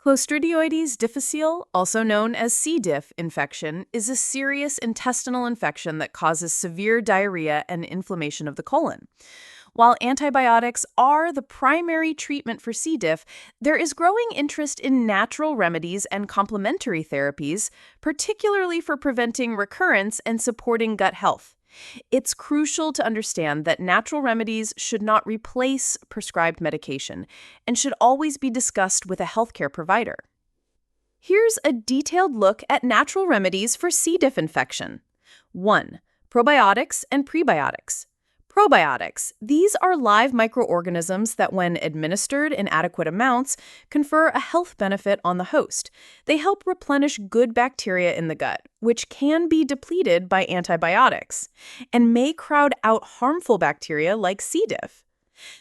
Clostridioides difficile, also known as C. diff infection, is a serious intestinal infection that causes severe diarrhea and inflammation of the colon. While antibiotics are the primary treatment for C. diff, there is growing interest in natural remedies and complementary therapies, particularly for preventing recurrence and supporting gut health. It's crucial to understand that natural remedies should not replace prescribed medication and should always be discussed with a healthcare provider. Here's a detailed look at natural remedies for C. diff infection. 1. Probiotics and prebiotics. Probiotics. These are live microorganisms that, when administered in adequate amounts, confer a health benefit on the host. They help replenish good bacteria in the gut, which can be depleted by antibiotics, and may crowd out harmful bacteria like C. diff.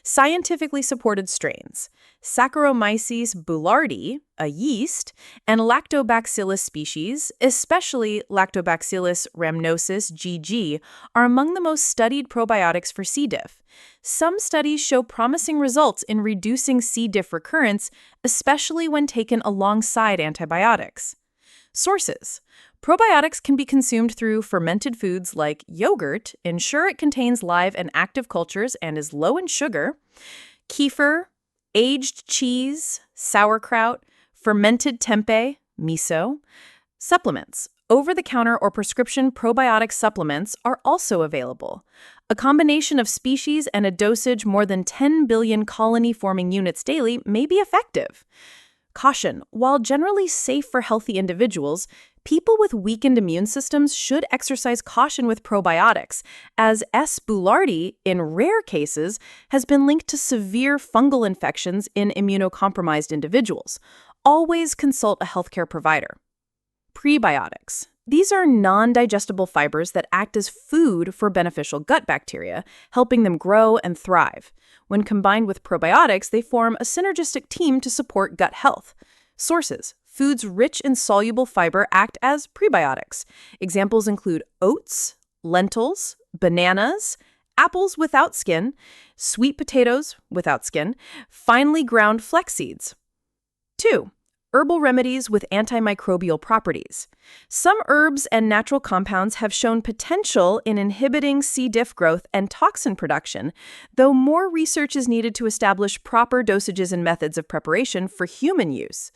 Scientifically supported strains: Saccharomyces boulardii, a yeast, and Lactobacillus species, especially Lactobacillus rhamnosus GG, are among the most studied probiotics for C. diff. Some studies show promising results in reducing C. diff recurrence, especially when taken alongside antibiotics. Sources: probiotics can be consumed through fermented foods like yogurt. Ensure it contains live and active cultures and is low in sugar. Kefir, aged cheese, sauerkraut, fermented tempeh, miso. Supplements: over-the-counter or prescription probiotic supplements are also available. A combination of species and a dosage more than 10 billion colony-forming units daily may be effective. Caution: while generally safe for healthy individuals, people with weakened immune systems should exercise caution with probiotics, as S. boulardii, in rare cases, has been linked to severe fungal infections in immunocompromised individuals. Always consult a healthcare provider. Prebiotics. These are non-digestible fibers that act as food for beneficial gut bacteria, helping them grow and thrive. When combined with probiotics, they form a synergistic team to support gut health. Sources: foods rich in soluble fiber act as prebiotics. Examples include oats, lentils, bananas, apples without skin, sweet potatoes without skin, finely ground flax seeds. 2. Herbal remedies with antimicrobial properties. Some herbs and natural compounds have shown potential in inhibiting C. diff growth and toxin production, though more research is needed to establish proper dosages and methods of preparation for human use.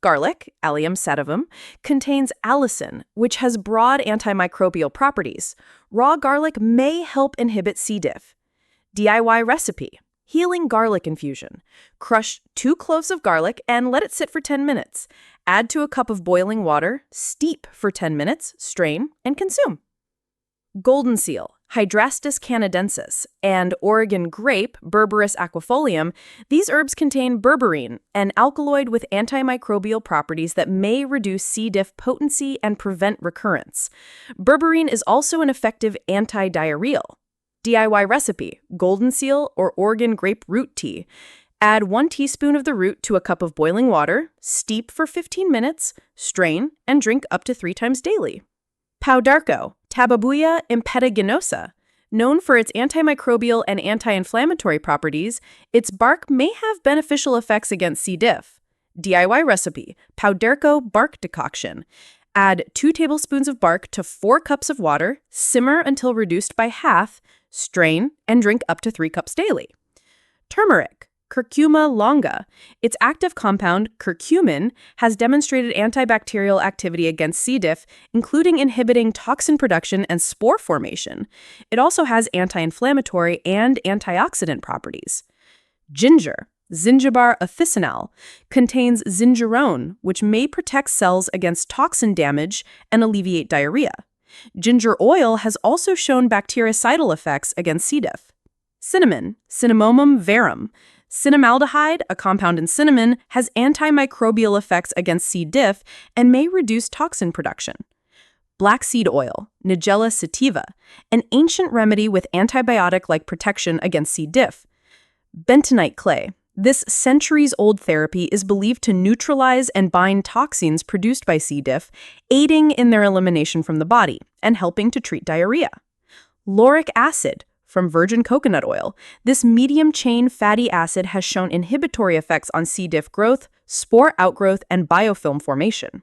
Garlic, Allium sativum, contains allicin, which has broad antimicrobial properties. Raw garlic may help inhibit C. diff. DIY recipe: healing garlic infusion. Crush 2 cloves of garlic and let it sit for 10 minutes. Add to a cup of boiling water, steep for 10 minutes, strain, and consume. Golden seal, Hydrastis canadensis, and Oregon grape, Berberis aquifolium. These herbs contain berberine, an alkaloid with antimicrobial properties that may reduce C. diff potency and prevent recurrence. Berberine is also an effective anti-diarrheal. DIY recipe: golden seal or Oregon grape root tea. Add 1 teaspoon of the root to a cup of boiling water, steep for 15 minutes, strain, and drink up to 3 times daily. Paudarco, Tababuia impetaginosa. Known for its antimicrobial and anti-inflammatory properties, its bark may have beneficial effects against C. diff. DIY recipe: Paudarco bark decoction. Add 2 tablespoons of bark to 4 cups of water, simmer until reduced by half, strain, and drink up to 3 cups daily. Turmeric, Curcuma longa. Its active compound, curcumin, has demonstrated antibacterial activity against C. diff, including inhibiting toxin production and spore formation. It also has anti-inflammatory and antioxidant properties. Ginger, Zingiber officinale, contains zingerone, which may protect cells against toxin damage and alleviate diarrhea. Ginger oil has also shown bactericidal effects against C. diff. Cinnamon, Cinnamomum verum. Cinnamaldehyde, a compound in cinnamon, has antimicrobial effects against C. diff and may reduce toxin production. Black seed oil, Nigella sativa, an ancient remedy with antibiotic-like protection against C. diff. Bentonite clay. This centuries-old therapy is believed to neutralize and bind toxins produced by C. diff, aiding in their elimination from the body and helping to treat diarrhea. Lauric acid, from virgin coconut oil. This medium-chain fatty acid has shown inhibitory effects on C. diff growth, spore outgrowth, and biofilm formation.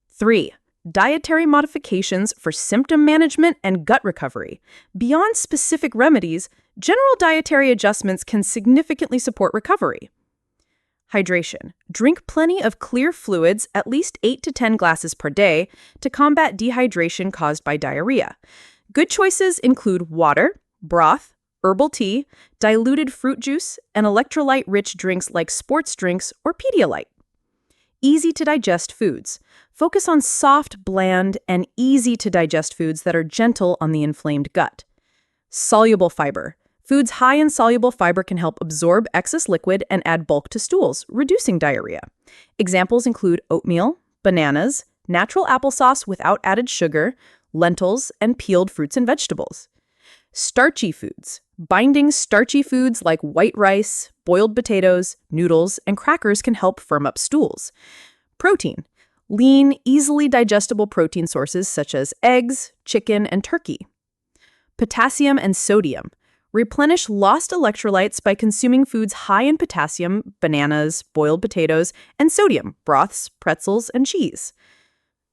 3. Dietary modifications for symptom management and gut recovery. Beyond specific remedies, general dietary adjustments can significantly support recovery. Hydration. Drink plenty of clear fluids, at least 8 to 10 glasses per day, to combat dehydration caused by diarrhea. Good choices include water, broth, herbal tea, diluted fruit juice, and electrolyte-rich drinks like sports drinks or Pedialyte. Easy-to-digest foods. Focus on soft, bland, and easy-to-digest foods that are gentle on the inflamed gut. Soluble fiber. Foods high in soluble fiber can help absorb excess liquid and add bulk to stools, reducing diarrhea. Examples include oatmeal, bananas, natural applesauce without added sugar, lentils, and peeled fruits and vegetables. Starchy foods. Binding starchy foods like white rice, boiled potatoes, noodles, and crackers can help firm up stools. Protein. Lean, easily digestible protein sources such as eggs, chicken, and turkey. Potassium and sodium. Replenish lost electrolytes by consuming foods high in potassium, bananas, boiled potatoes, and sodium, broths, pretzels, and cheese.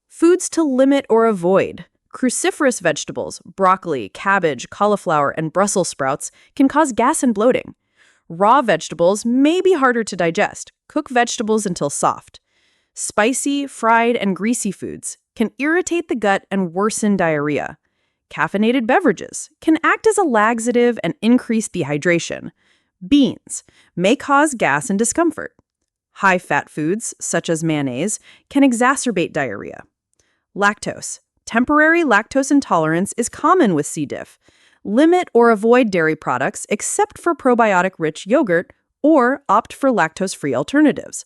Foods to limit or avoid. Cruciferous vegetables, broccoli, cabbage, cauliflower, and Brussels sprouts can cause gas and bloating. Raw vegetables may be harder to digest. Cook vegetables until soft. Spicy, fried, and greasy foods can irritate the gut and worsen diarrhea. Caffeinated beverages can act as a laxative and increase dehydration. Beans may cause gas and discomfort. High-fat foods, such as mayonnaise, can exacerbate diarrhea. Lactose. Temporary lactose intolerance is common with C. diff. Limit or avoid dairy products except for probiotic-rich yogurt or opt for lactose-free alternatives.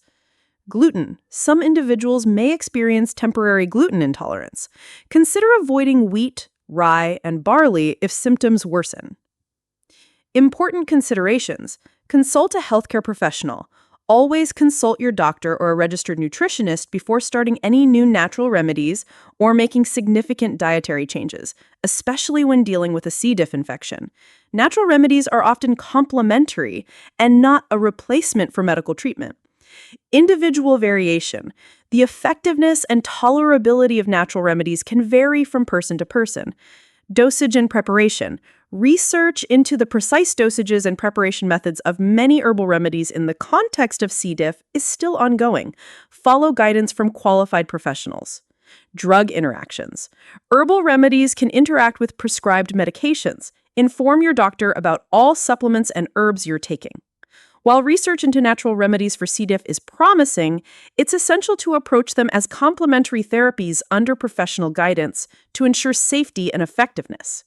Gluten. Some individuals may experience temporary gluten intolerance. Consider avoiding wheat, rye, and barley if symptoms worsen. Important considerations. Consult a healthcare professional. Always consult your doctor or a registered nutritionist before starting any new natural remedies or making significant dietary changes, especially when dealing with a C. diff infection. Natural remedies are often complementary and not a replacement for medical treatment. Individual variation. The effectiveness and tolerability of natural remedies can vary from person to person. Dosage and preparation. Research into the precise dosages and preparation methods of many herbal remedies in the context of C. diff is still ongoing. Follow guidance from qualified professionals. Drug interactions. Herbal remedies can interact with prescribed medications. Inform your doctor about all supplements and herbs you're taking. While research into natural remedies for C. diff is promising, it's essential to approach them as complementary therapies under professional guidance to ensure safety and effectiveness.